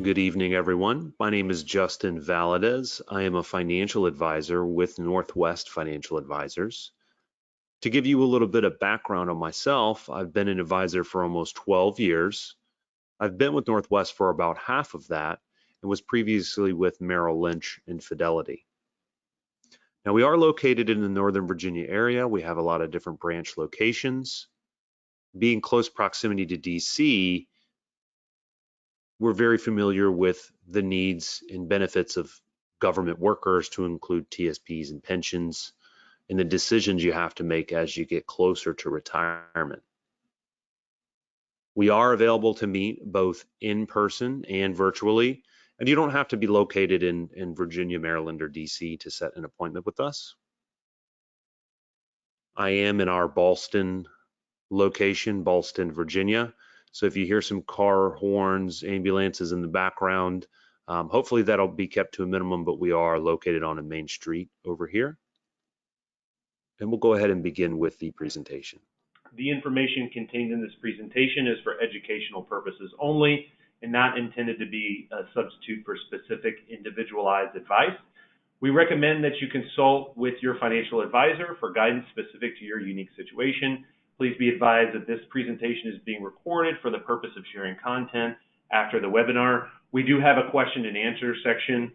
Good evening, everyone. My name is Justin Valadez. I am a financial advisor with Northwest Financial Advisors. To give you a little bit of background on myself, I've been an advisor for almost 12 years. I've been with Northwest for about half of that and was previously with Merrill Lynch and Fidelity. Now, we are located in the Northern Virginia area. We have a lot of different branch locations. Being close proximity to DC, we're very familiar with the needs and benefits of government workers, to include TSPs and pensions, and the decisions you have to make as you get closer to retirement. We are available to meet both in person and virtually, and you don't have to be located in Virginia, Maryland, or DC to set an appointment with us. I am in our Ballston location, Ballston, Virginia. So if you hear some car horns, ambulances in the background, hopefully that'll be kept to a minimum, but we are located on a main street over here. And we'll go ahead and begin with the presentation. The information contained in this presentation is for educational purposes only and not intended to be a substitute for specific individualized advice. We recommend that you consult with your financial advisor for guidance specific to your unique situation. Please be advised that this presentation is being recorded for the purpose of sharing content after the webinar. We do have a question and answer section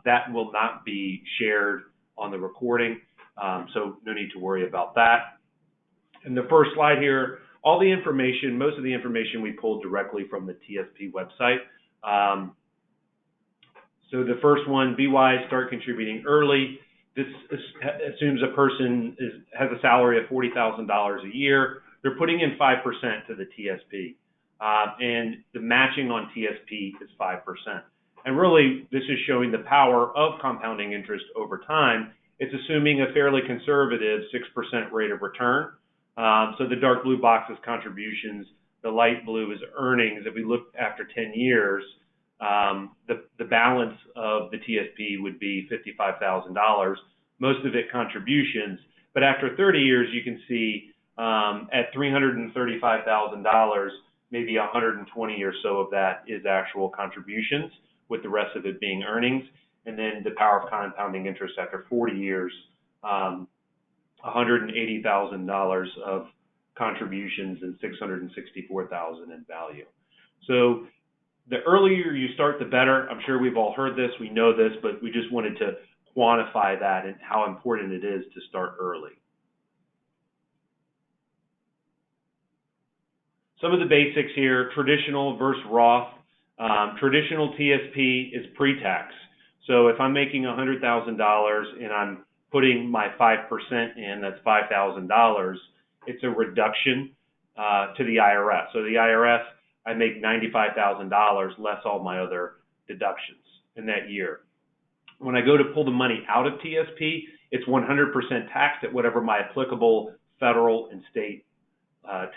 that will not be shared on the recording, so no need to worry about that. In the first slide here, all the information, most of the information we pulled directly from the TSP website. So the first one, Be Wise, start contributing early. This assumes a person has a salary of $40,000 a year. They're putting in 5% to the TSP, and the matching on TSP is 5%. And really, this is showing the power of compounding interest over time. It's assuming a fairly conservative 6% rate of return. So the dark blue box is contributions, the light blue is earnings. If we look after 10 years, the balance of the TSP would be $55,000, most of it contributions. But after 30 years, you can see at $335,000, maybe 120 or so of that is actual contributions, with the rest of it being earnings. And then the power of compounding interest after 40 years, $180,000 of contributions and $664,000 in value. So the earlier you start, the better. I'm sure we've all heard this, we know this, but we just wanted to quantify that and how important it is to start early. Some of the basics here, traditional versus Roth. Traditional TSP is pre-tax. So if I'm making $100,000 and I'm putting my 5% in, that's $5,000, it's a reduction to the IRS. So the IRS, I make $95,000 less all my other deductions in that year. When I go to pull the money out of TSP, it's 100% taxed at whatever my applicable federal and state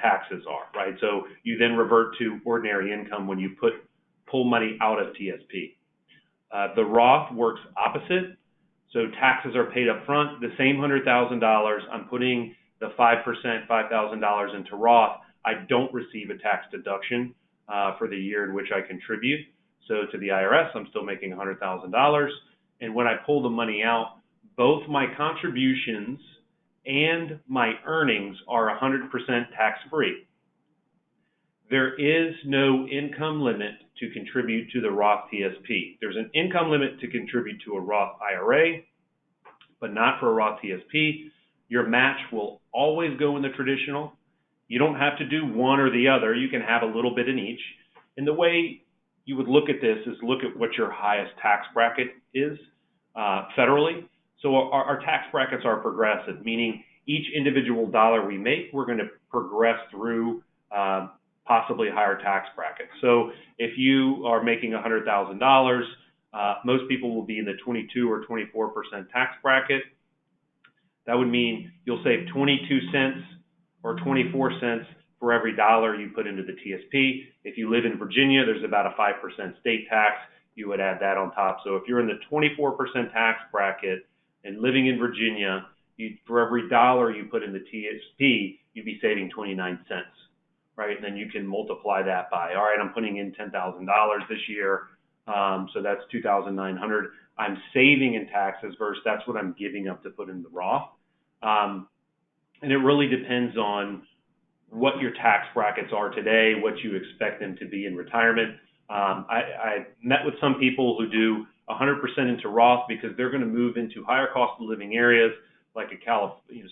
taxes are, right? So you then revert to ordinary income when you pull money out of TSP. The Roth works opposite. So taxes are paid up front. The same $100,000, I'm putting the 5%, $5,000 into Roth. I don't receive a tax deduction for the year in which I contribute. So to the IRS, I'm still making $100,000. And when I pull the money out, both my contributions and my earnings are 100% tax-free. There is no income limit to contribute to the Roth TSP. There's an income limit to contribute to a Roth IRA, but not for a Roth TSP. Your match will always go in the traditional. You don't have to do one or the other. You can have a little bit in each. And the way you would look at this is look at what your highest tax bracket is federally. So our tax brackets are progressive, meaning each individual dollar we make, we're going to progress through possibly higher tax brackets. So if you are making $100,000, most people will be in the 22 or 24% tax bracket. That would mean you'll save 22 cents or 24 cents for every dollar you put into the TSP. If you live in Virginia, there's about a 5% state tax. You would add that on top. So if you're in the 24% tax bracket and living in Virginia, for every dollar you put in the TSP, you'd be saving 29 cents. right? And then you can multiply that by, all right, I'm putting in $10,000 this year, so that's $2,900. I'm saving in taxes versus that's what I'm giving up to put in the Roth. And it really depends on what your tax brackets are today, what you expect them to be in retirement. I met with some people who do 100% into Roth because they're going to move into higher cost of living areas like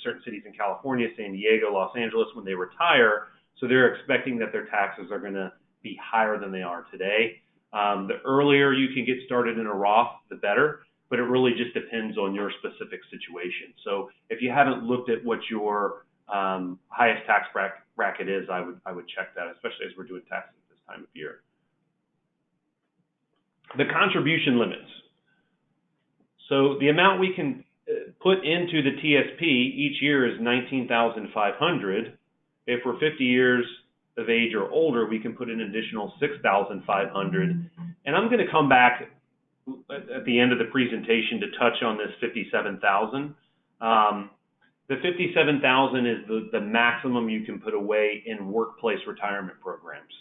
certain cities in California, San Diego, Los Angeles when they retire. So they're expecting that their taxes are going to be higher than they are today. The earlier you can get started in a Roth, the better, but it really just depends on your specific situation. So if you haven't looked at what your highest tax bracket is, I would check that, especially as we're doing taxes this time of year. The contribution limits. So the amount we can put into the TSP each year is $19,500. If we're 50 years of age or older, we can put an additional $6,500. And I'm going to come back at the end of the presentation to touch on this $57,000. The $57,000 is the maximum you can put away in workplace retirement programs,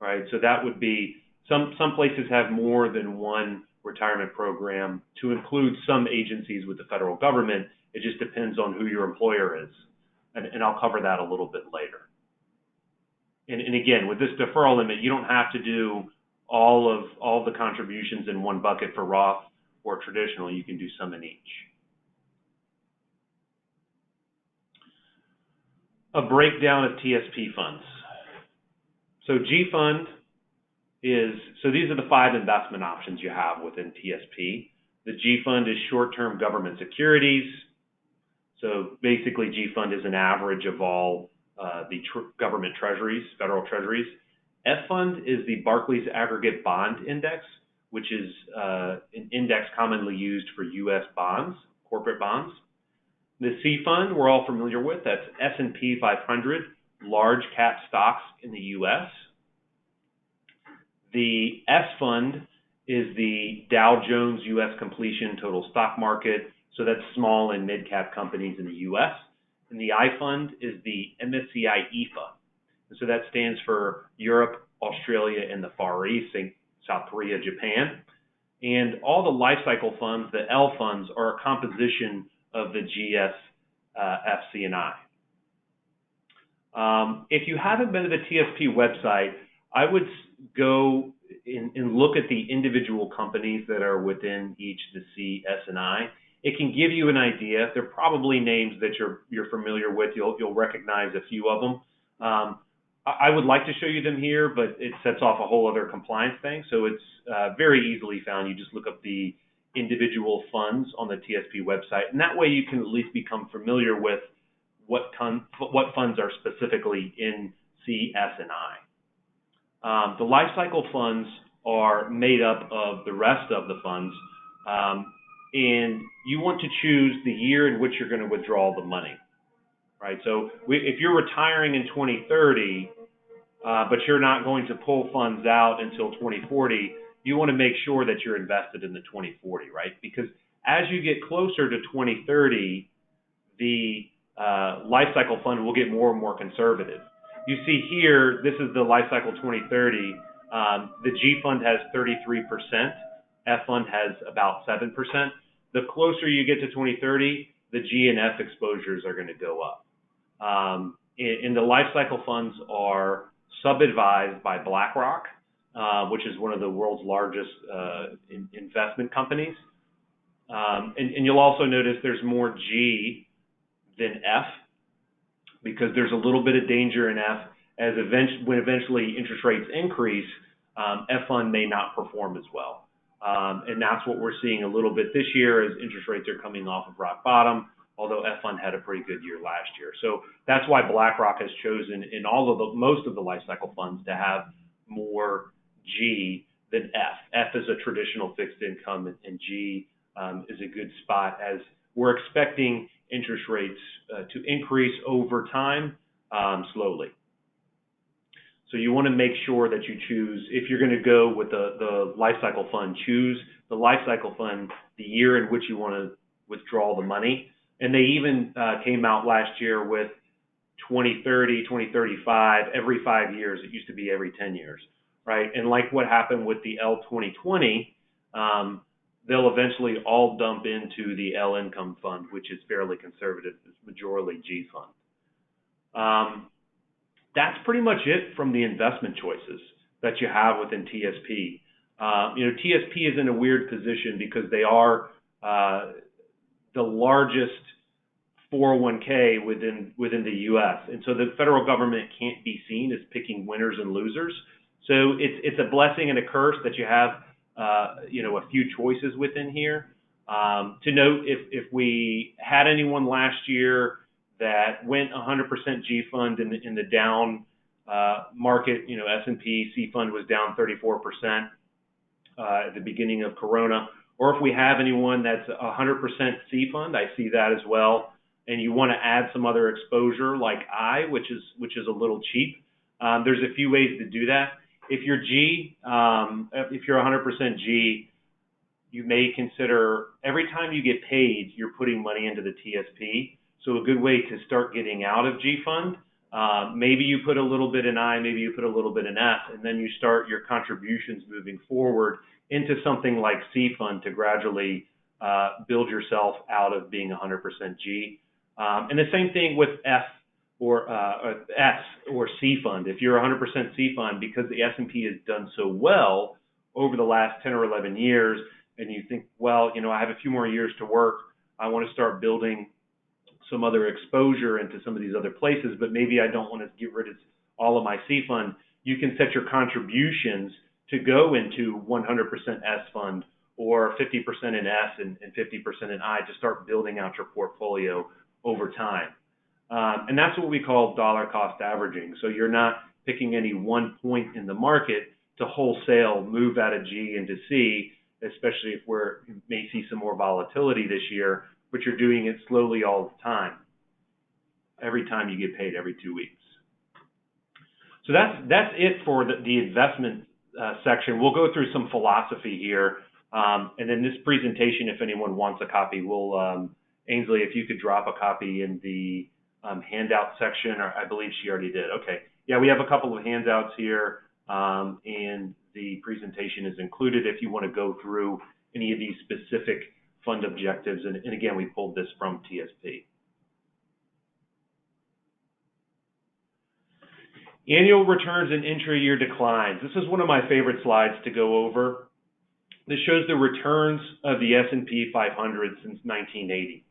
right? So that would be some places have more than one retirement program to include some agencies with the federal government. It just depends on who your employer is, and I'll cover that a little bit later. And again, with this deferral limit, you don't have to do all the contributions in one bucket for Roth or traditional. You can do some in each. A breakdown of TSP funds. So G fund so these are the 5 investment options you have within TSP. The G fund is short-term government securities. So basically G fund is an average of all the government treasuries, federal treasuries. F fund is the Barclays Aggregate Bond Index, which is an index commonly used for U.S. bonds, corporate bonds. The C fund we're all familiar with, that's S&P 500, large cap stocks in the U.S. The S fund is the Dow Jones U.S. Completion Total Stock Market, so that's small and mid-cap companies in the U.S. And the I fund is the MSCI EAFE. And so that stands for Europe, Australia, and the Far East, South Korea, Japan. And all the life cycle funds, the L funds, are a composition of the GS, FC, and I. If you haven't been to the TSP website, I would go and look at the individual companies that are within each, the C, S, and I. It can give you an idea. They're probably names that you're familiar with. You'll recognize a few of them. I would like to show you them here, but it sets off a whole other compliance thing. So it's very easily found. You just look up the individual funds on the TSP website, and that way you can at least become familiar with what funds are specifically in C, S, and I. The life cycle funds are made up of the rest of the funds, and you want to choose the year in which you're going to withdraw the money, right? So if you're retiring in 2030, but you're not going to pull funds out until 2040, you want to make sure that you're invested in the 2040, right? Because as you get closer to 2030, the life cycle fund will get more and more conservative. You see here, this is the life cycle 2030. The G fund has 33%. F fund has about 7%. The closer you get to 2030, the G and F exposures are going to go up. And the life cycle funds are sub-advised by BlackRock, which is one of the world's largest investment companies. And you'll also notice there's more G than F, because there's a little bit of danger in F as when eventually interest rates increase, F fund may not perform as well. And that's what we're seeing a little bit this year as interest rates are coming off of rock bottom, although F fund had a pretty good year last year. So that's why BlackRock has chosen in most of the life cycle funds to have more G than F. F is a traditional fixed income, and G is a good spot as we're expecting interest rates to increase over time slowly. So you want to make sure that you choose, if you're going to go with the life cycle fund, choose the life cycle fund the year in which you want to withdraw the money. And they even came out last year with 2030, 2035, every 5 years. It used to be every 10 years, right? And like what happened with the L2020, they'll eventually all dump into the L Income Fund, which is fairly conservative. It's majorly G fund. That's pretty much it from the investment choices that you have within TSP. TSP is in a weird position because they are the largest 401k within the U.S. And so the federal government can't be seen as picking winners and losers. So it's a blessing and a curse that you have a few choices within here. To note, if we had anyone last year that went 100% G fund in the down market, S&P C fund was down 34% at the beginning of Corona, or if we have anyone that's 100% C fund, I see that as well. And you want to add some other exposure like which is a little cheap. There's a few ways to do that. If you're G, if you're 100% G, you may consider every time you get paid, you're putting money into the TSP. So a good way to start getting out of G fund, maybe you put a little bit in I, maybe you put a little bit in F, and then you start your contributions moving forward into something like C fund to gradually build yourself out of being 100% G. And the same thing with F or S or C fund. If you're 100% C fund, because the S&P has done so well over the last 10 or 11 years, and you think, well, I have a few more years to work, I want to start building some other exposure into some of these other places, but maybe I don't want to get rid of all of my C fund. You can set your contributions to go into 100% S fund or 50% in S and 50% in I to start building out your portfolio over time. And that's what we call dollar cost averaging. So you're not picking any one point in the market to wholesale move out of G into C, especially if we may see some more volatility this year, but you're doing it slowly all the time, every time you get paid every 2 weeks. So that's it for the investment section. We'll go through some philosophy here. And then this presentation, if anyone wants a copy, Ainsley, if you could drop a copy in the handout section, or I believe she already did. Okay. Yeah, we have a couple of handouts here, and the presentation is included if you want to go through any of these specific fund objectives. And again, we pulled this from TSP. Annual returns and intra-year declines. This is one of my favorite slides to go over. This shows the returns of the S&P 500 since 1980.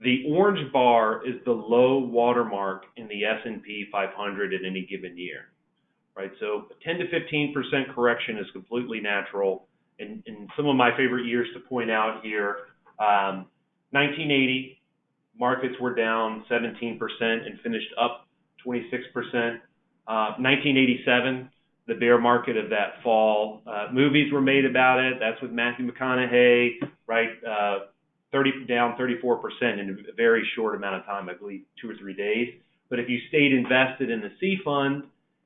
The orange bar is the low watermark in the S&P 500 in any given year, right? So 10 to 15% correction is completely natural. And some of my favorite years to point out here, 1980, markets were down 17% and finished up 26%. 1987, the bear market of that fall, movies were made about it. That's with Matthew McConaughey, right? Down 34% in a very short amount of time, I believe 2 or 3 days. But if you stayed invested in the C fund,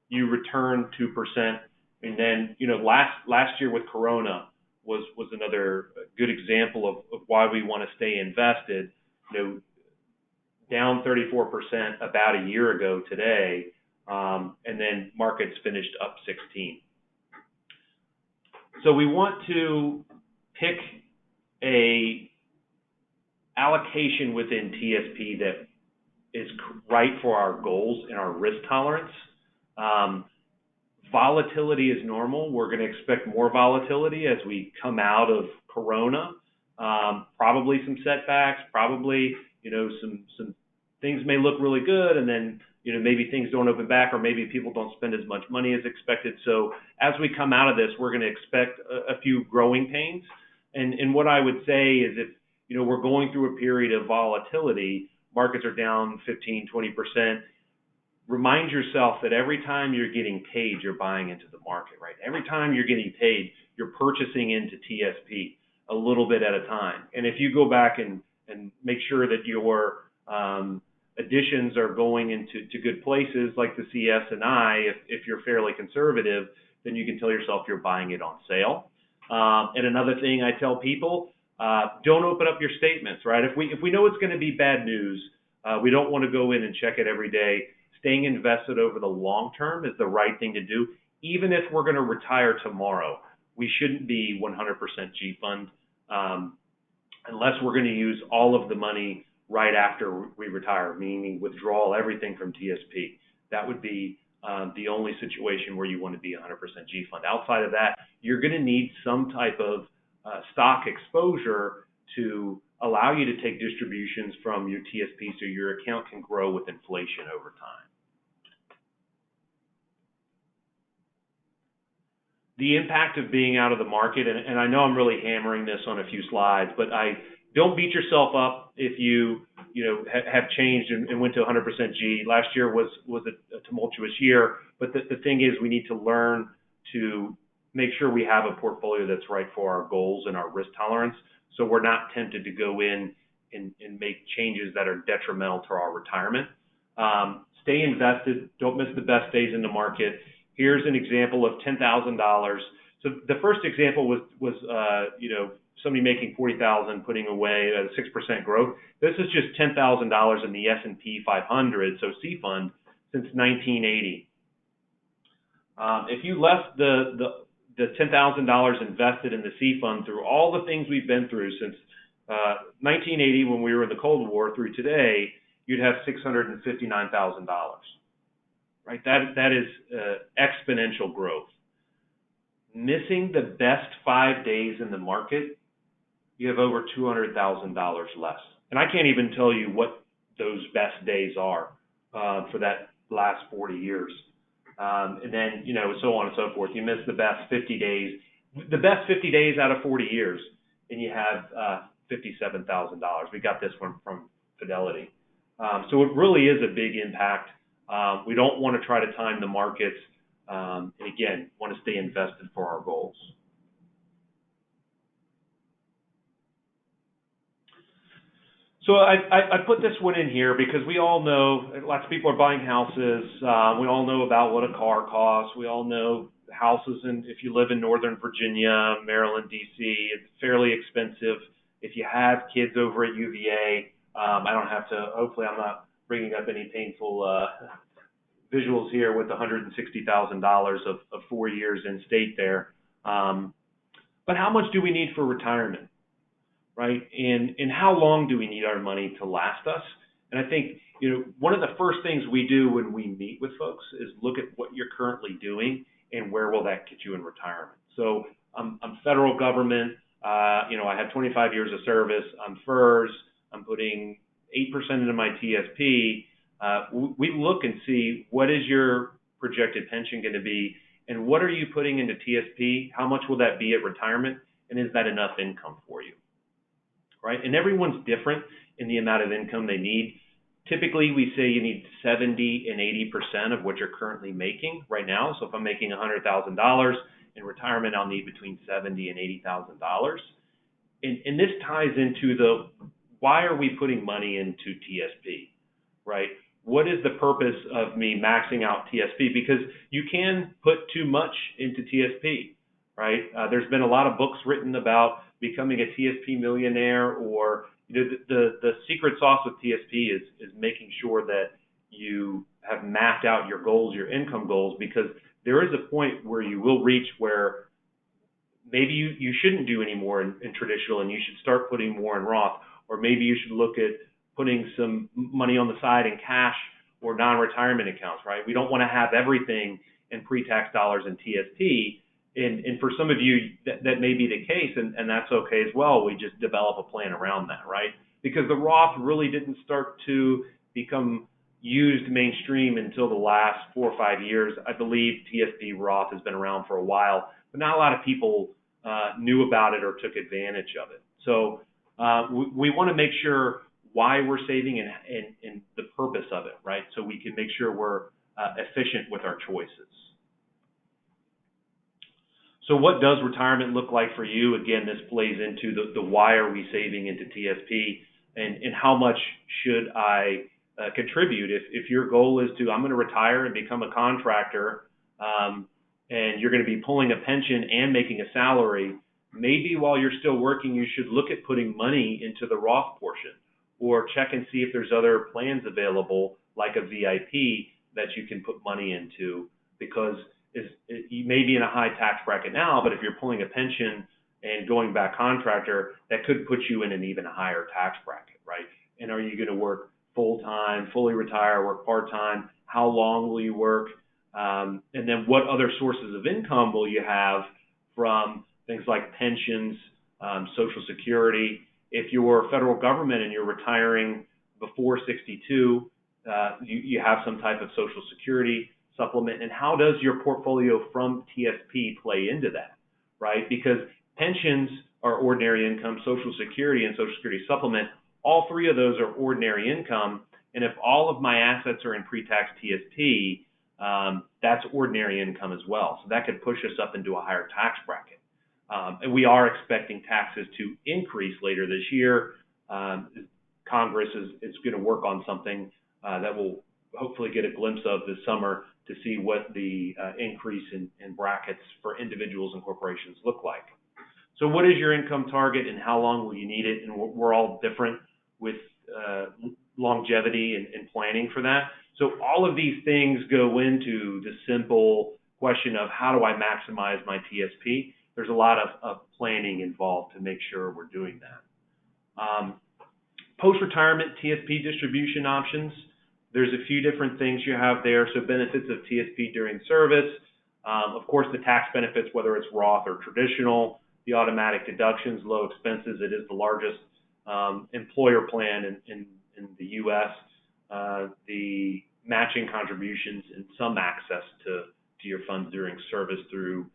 you returned 2%. And then, last year with Corona was another good example of why we want to stay invested. Down 34% about a year ago today, and then markets finished up 16. So we want to pick a allocation within TSP that is right for our goals and our risk tolerance. Volatility is normal. We're going to expect more volatility as we come out of Corona. Probably some setbacks, probably, some things may look really good, and then, maybe things don't open back, or maybe people don't spend as much money as expected. So as we come out of this, we're going to expect a few growing pains. And what I would say is if, we're going through a period of volatility, markets are down 15, 20%, remind yourself that every time you're getting paid, you're buying into the market, right? Every time you're getting paid, you're purchasing into TSP a little bit at a time. And if you go back and make sure that your additions are going into good places like the CS and I, if you're fairly conservative, then you can tell yourself you're buying it on sale. And another thing I tell people, don't open up your statements, right? If we know it's going to be bad news, We don't want to go in and check it every day. Staying invested over the long term is the right thing to do. Even if we're going to retire tomorrow, we shouldn't be 100% G fund unless we're going to use all of the money right after we retire, meaning withdraw everything from TSP. That would be the only situation where you want to be 100% G fund. Outside of that, you're going to need some type of stock exposure to allow you to take distributions from your TSP so your account can grow with inflation over time. The impact of being out of the market, and I know I'm really hammering this on a few slides, but don't beat yourself up if you have changed and went to 100% G. Last year was a tumultuous year, but the thing is we need to learn to make sure we have a portfolio that's right for our goals and our risk tolerance, so we're not tempted to go in and make changes that are detrimental to our retirement. Stay invested. Don't miss the best days in the market. Here's an example of $10,000. So the first example was somebody making $40,000 putting away at a 6% growth. This is just $10,000 in the S&P 500, so C fund, since 1980. If you left the $10,000 invested in the C fund through all the things we've been through since 1980, when we were in the Cold War, through today, you'd have $659,000. Right? That is exponential growth. Missing the best 5 days in the market, you have over $200,000 less. And I can't even tell you what those best days are for that last 40 years. And then, so on and so forth. You miss the best 50 days, the best 50 days out of 40 years, and you have $57,000. We got this one from Fidelity. So it really is a big impact. We don't want to try to time the markets. And again, want to stay invested for our goals. So I put this one in here because we all know lots of people are buying houses. We all know about what a car costs. We all know houses, and if you live in Northern Virginia, Maryland, D.C., it's fairly expensive. If you have kids over at UVA, I don't have to. Hopefully, I'm not bringing up any painful visuals here with $160,000 of 4 years in state there. But how much do we need for retirement, right? And how long do we need our money to last us? And I think, one of the first things we do when we meet with folks is look at what you're currently doing and where will that get you in retirement. So I'm federal government. I have 25 years of service. I'm FERS. I'm putting 8% into my TSP. We look and see what is your projected pension going to be, and what are you putting into TSP? How much will that be at retirement, and is that enough income for you? Right? And everyone's different in the amount of income they need. Typically, we say you need 70 and 80% of what you're currently making right now. So if I'm making $100,000 in retirement, I'll need between $70,000 and $80,000. And this ties into why are we putting money into TSP, right? What is the purpose of me maxing out TSP? Because you can put too much into TSP, right? There's been a lot of books written about becoming a TSP millionaire, or the secret sauce with TSP is making sure that you have mapped out your goals, your income goals, because there is a point where you will reach where maybe you shouldn't do any more in traditional and you should start putting more in Roth, or maybe you should look at putting some money on the side in cash or non-retirement accounts, right? We don't want to have everything in pre-tax dollars in TSP. And for some of you, that may be the case, and that's okay as well. We just develop a plan around that, right? Because the Roth really didn't start to become used mainstream until the last 4 or 5 years. I believe TSP Roth has been around for a while, but not a lot of people knew about it or took advantage of it. So we want to make sure why we're saving and the purpose of it, right? So we can make sure we're efficient with our choices. So what does retirement look like for you? Again, this plays into the why are we saving into TSP, and how much should I contribute? If your goal is I'm going to retire and become a contractor, and you're going to be pulling a pension and making a salary, maybe while you're still working, you should look at putting money into the Roth portion, or check and see if there's other plans available like a VIP that you can put money into, because you may be in a high tax bracket now, but if you're pulling a pension and going back contractor, that could put you in an even higher tax bracket, right? And are you going to work full-time, fully retire, work part-time? How long will you work? And then what other sources of income will you have from things like pensions, Social Security? If you're federal government and you're retiring before 62, you have some type of Social Security supplement. And how does your portfolio from TSP play into that, right? Because pensions are ordinary income, Social Security and Social Security supplement, all three of those are ordinary income. And if all of my assets are in pre-tax TSP, that's ordinary income as well. So that could push us up into a higher tax bracket. And we are expecting taxes to increase later this year. Congress is going to work on something that we'll hopefully get a glimpse of this summer to see what the increase in brackets for individuals and corporations look like. So what is your income target and how long will you need it? And we're all different with longevity and planning for that. So all of these things go into the simple question of how do I maximize my TSP? There's a lot of planning involved to make sure we're doing that. Post-retirement TSP distribution options. There's a few different things you have there. So benefits of TSP during service. Of course, the tax benefits, whether it's Roth or traditional, the automatic deductions, low expenses. It is the largest employer plan in the U.S. The matching contributions and some access to your funds during service through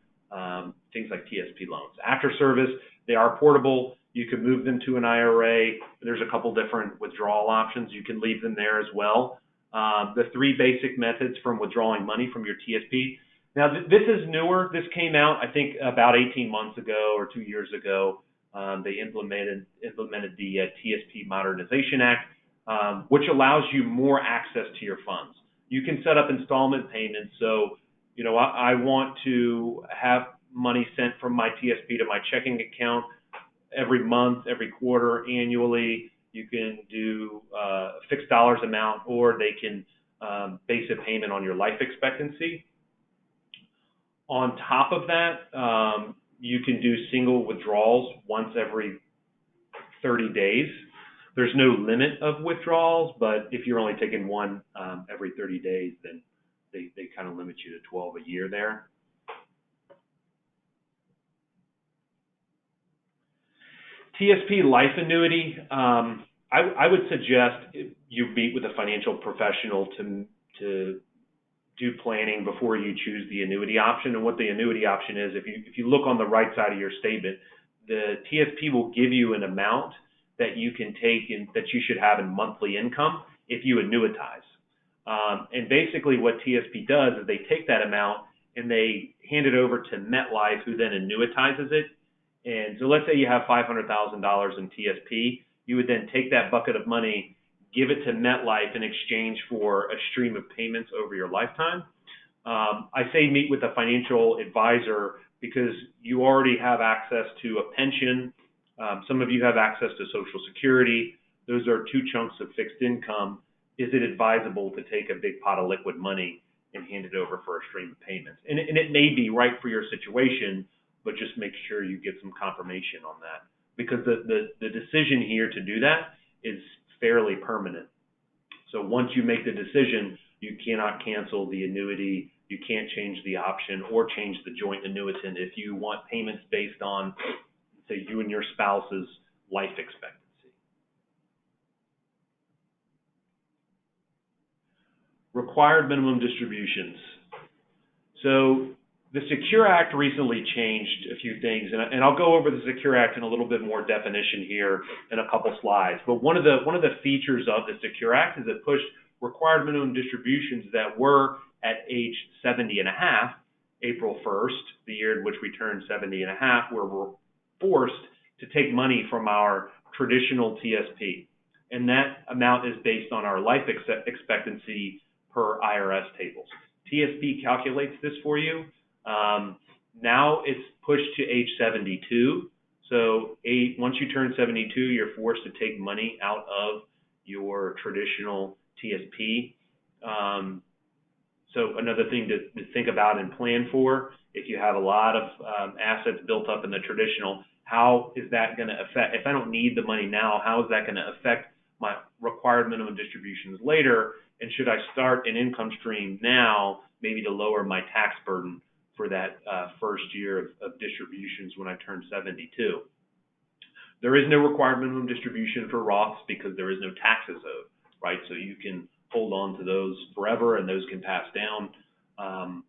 things like TSP loans. After service, they are portable. You can move them to an IRA. There's a couple different withdrawal options. You can leave them there as well. The three basic methods from withdrawing money from your TSP. Now, this is newer. This came out, I think, about 18 months ago or 2 years ago. They implemented the TSP Modernization Act, which allows you more access to your funds. You can set up installment payments. So, you know, I want to have money sent from my TSP to my checking account every month, every quarter, annually. You can do fixed dollars amount, or they can base a payment on your life expectancy. On top of that, you can do single withdrawals once every 30 days. There's no limit of withdrawals, but if you're only taking one every 30 days, then they kind of limit you to 12 a year there. TSP life annuity, I would suggest you meet with a financial professional to do planning before you choose the annuity option. And what the annuity option is, if you look on the right side of your statement, the TSP will give you an amount that you can take and that you should have in monthly income if you annuitize. And basically what TSP does is they take that amount and they hand it over to MetLife, who then annuitizes it. And so let's say you have $500,000 in TSP. You would then take that bucket of money, give it to MetLife in exchange for a stream of payments over your lifetime. I say meet with a financial advisor because you already have access to a pension. Some of you have access to Social Security. Those are two chunks of fixed income. Is it advisable to take a big pot of liquid money and hand it over for a stream of payments? And it may be right for your situation, but just make sure you get some confirmation on that, because the decision here to do that is fairly permanent. So once you make the decision, you cannot cancel the annuity, you can't change the option or change the joint annuitant if you want payments based on, say, you and your spouse's life expectancy. Required minimum distributions. So the Secure Act recently changed a few things, and I'll go over the Secure Act in a little bit more definition here in a couple slides. But one of the features of the Secure Act is it pushed required minimum distributions that were at age 70 and a half, April 1st, the year in which we turned 70 and a half, where we're forced to take money from our traditional TSP. And that amount is based on our life expectancy per IRS tables. TSP calculates this for you. Now it's pushed to age 72. So once you turn 72, you're forced to take money out of your traditional TSP. So another thing to think about and plan for, if you have a lot of assets built up in the traditional, how is that going to affect, if I don't need the money now, how is that going to affect my required minimum distributions later? And should I start an income stream now, maybe to lower my tax burden for that first year of distributions when I turn 72? There is no required minimum distribution for Roths because there is no taxes owed, right? So you can hold on to those forever and those can pass down. I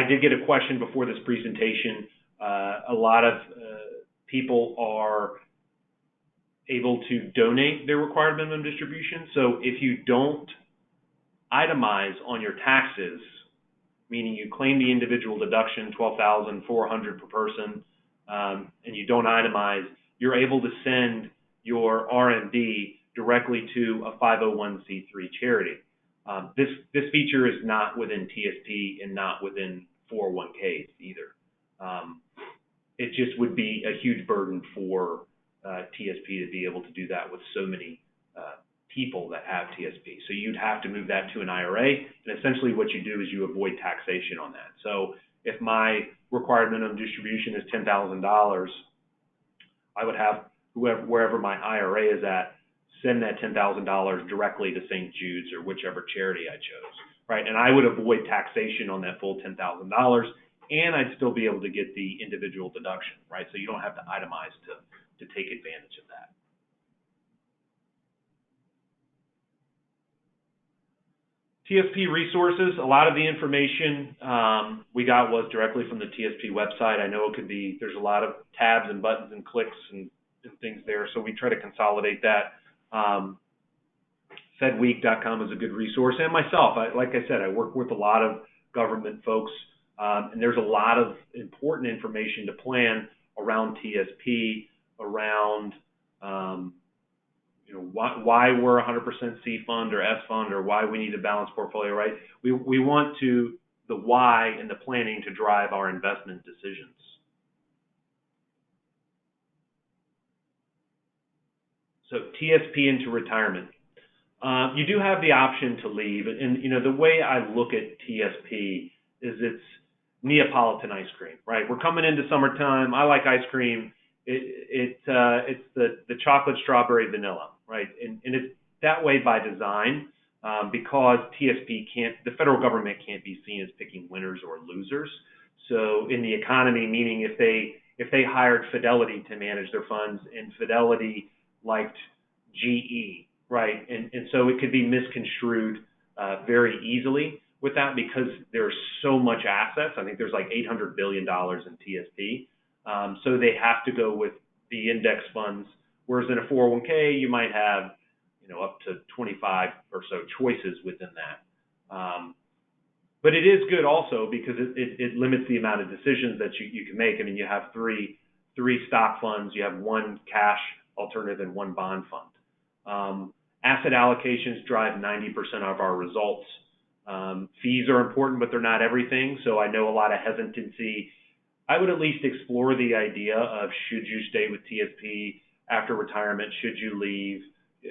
did get a question before this presentation. A lot of people are able to donate their required minimum distribution. So if you don't itemize on your taxes, meaning you claim the individual deduction, $12,400 per person, and you don't itemize, you're able to send your RMD directly to a 501c3 charity. This feature is not within TSP and not within 401ks either. It just would be a huge burden for TSP to be able to do that with so many people that have TSP. So you'd have to move that to an IRA, and essentially what you do is you avoid taxation on that. So if my required minimum distribution is $10,000, I would have wherever my IRA is at, send that $10,000 directly to St. Jude's or whichever charity I chose, right? And I would avoid taxation on that full $10,000, and I'd still be able to get the individual deduction, right? So you don't have to itemize to take advantage of that. TSP resources, a lot of the information we got was directly from the TSP website. I know it could be, there's a lot of tabs and buttons and clicks and things there, so we try to consolidate that. Fedweek.com is a good resource, and myself, like I said, I work with a lot of government folks, and there's a lot of important information to plan around TSP, around why we're 100% C fund or S fund, or why we need a balanced portfolio, right? We want the why and the planning to drive our investment decisions. So TSP into retirement. You do have the option to leave, and the way I look at TSP is it's Neapolitan ice cream, right? We're coming into summertime. I like ice cream. It's the chocolate, strawberry, vanilla, right? And it's that way by design, because TSP the federal government can't be seen as picking winners or losers. So in the economy, meaning if they hired Fidelity to manage their funds and Fidelity liked GE, right? And so it could be misconstrued very easily with that because there's so much assets. I think there's like $800 billion in TSP. So they have to go with the index funds, whereas in a 401k, you might have, up to 25 or so choices within that. But it is good also because it limits the amount of decisions that you can make. I mean, you have three stock funds, you have one cash alternative and one bond fund. Asset allocations drive 90% of our results. Fees are important, but they're not everything. So I know a lot of hesitancy. I would at least explore the idea of, should you stay with TSP after retirement? Should you leave?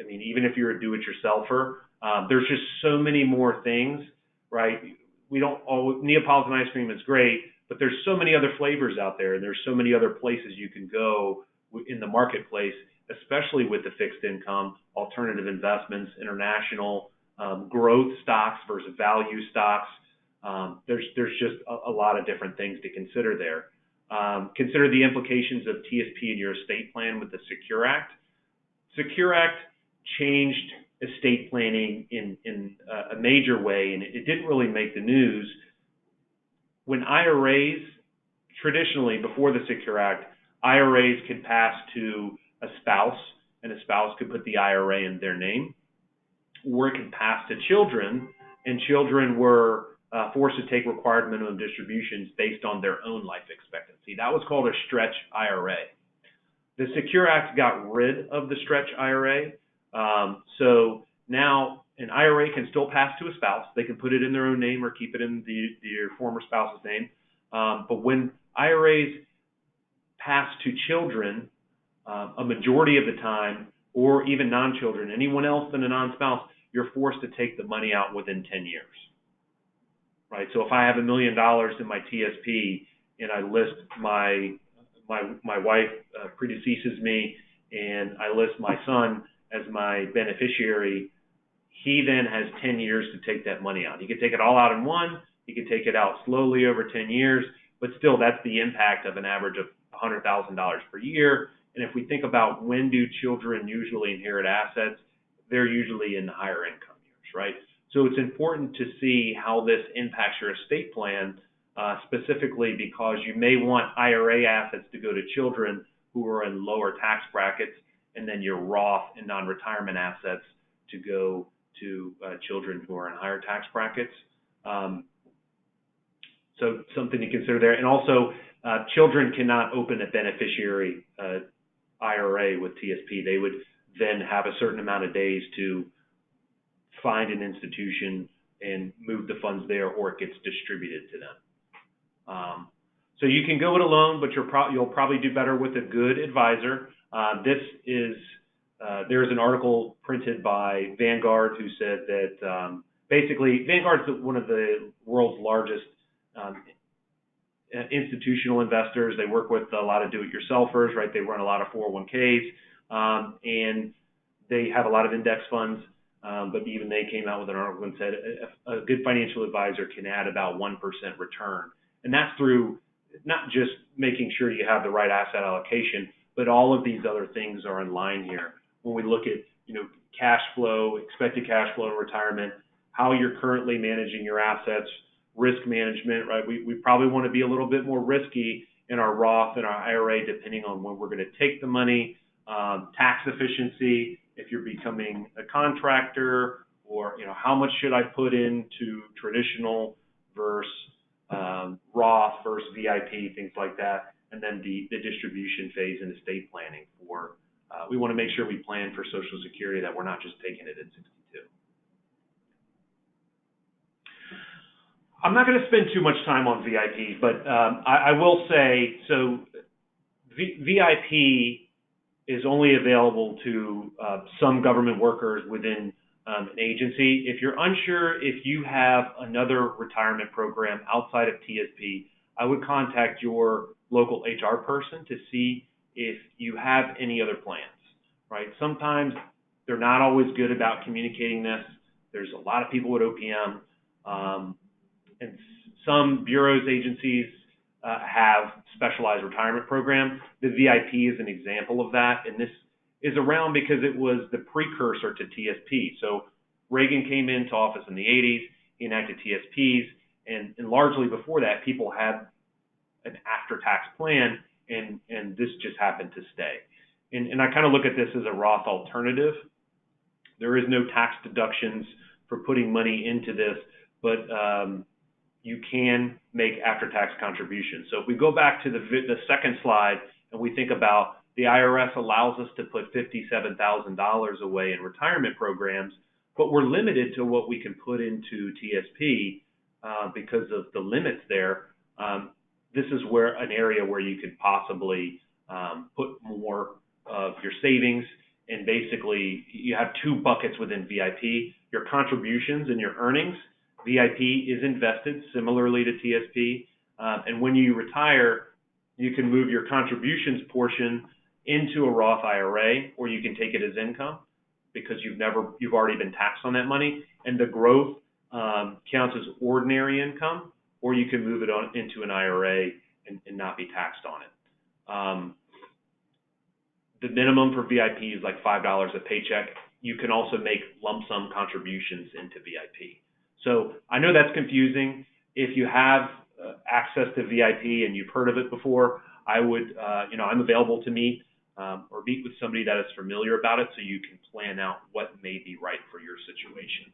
I mean, even if you're a do-it-yourselfer, there's just so many more things, right? Neapolitan ice cream is great, but there's so many other flavors out there, and there's so many other places you can go in the marketplace, especially with the fixed income, alternative investments, international growth stocks versus value stocks. There's just a lot of different things to consider there. Consider the implications of TSP in your estate plan with the Secure Act. Secure Act changed estate planning in a major way, and it didn't really make the news. When IRAs, traditionally before the Secure Act, IRAs could pass to a spouse, and a spouse could put the IRA in their name, or it could pass to children, and children were forced to take required minimum distributions based on their own life expectancy. That was called a stretch IRA. The Secure Act got rid of the stretch IRA. So now an IRA can still pass to a spouse. They can put it in their own name or keep it in your former spouse's name. But when IRAs pass to children a majority of the time, or even non-children, anyone else than a non-spouse, you're forced to take the money out within 10 years, right? So if I have $1 million in my TSP and I list my wife predeceases me and I list my son as my beneficiary, he then has 10 years to take that money out. He could take it all out in one, he could take it out slowly over 10 years, but still that's the impact of an average of $100,000 per year. And if we think about when do children usually inherit assets, they're usually in the higher income years, right? So it's important to see how this impacts your estate plan, specifically because you may want IRA assets to go to children who are in lower tax brackets, and then your Roth and non-retirement assets to go to children who are in higher tax brackets. So something to consider there. And also, children cannot open a beneficiary IRA with TSP. They would then have a certain amount of days to find an institution and move the funds there, or it gets distributed to them. So you can go it alone, but you'll probably do better with a good advisor. There's an article printed by Vanguard who said that basically Vanguard's one of the world's largest institutional investors. They work with a lot of do-it-yourselfers, right? They run a lot of 401ks, and they have a lot of index funds. But even they came out with an article and said a good financial advisor can add about 1% return. And that's through not just making sure you have the right asset allocation, but all of these other things are in line here. When we look at, cash flow, expected cash flow in retirement, how you're currently managing your assets, risk management, right? We probably want to be a little bit more risky in our Roth and our IRA, depending on when we're going to take the money, tax efficiency, if you're becoming a contractor, or, how much should I put into traditional versus Roth versus VIP, things like that. And then the distribution phase and estate planning for, we want to make sure we plan for Social Security, that we're not just taking it at 62. I'm not going to spend too much time on VIP, but I will say, so VIP is only available to some government workers within an agency. If you're unsure if you have another retirement program outside of TSP, I would contact your local HR person to see if you have any other plans, right? Sometimes they're not always good about communicating this. There's a lot of people with OPM, and some bureaus, agencies have specialized retirement programs. The VIP is an example of that, and this is around because it was the precursor to TSP. So Reagan came into office in the 80s, he enacted TSPs, and largely before that, people had an after-tax plan, and this just happened to stay. And I kind of look at this as a Roth alternative. There is no tax deductions for putting money into this, but you can make after-tax contributions. So if we go back to the second slide and we think about the IRS allows us to put $57,000 away in retirement programs, but we're limited to what we can put into TSP because of the limits there. This is where an area where you could possibly put more of your savings, and basically you have two buckets within VIP, your contributions and your earnings. VIP is invested similarly to TSP, and when you retire, you can move your contributions portion into a Roth IRA, or you can take it as income because you've already been taxed on that money, and the growth counts as ordinary income, or you can move it on into an IRA and not be taxed on it. The minimum for VIP is like $5 a paycheck. You can also make lump sum contributions into VIP. So I know that's confusing. If you have access to VIP and you've heard of it before, I would, I'm available to meet or meet with somebody that is familiar about it so you can plan out what may be right for your situation.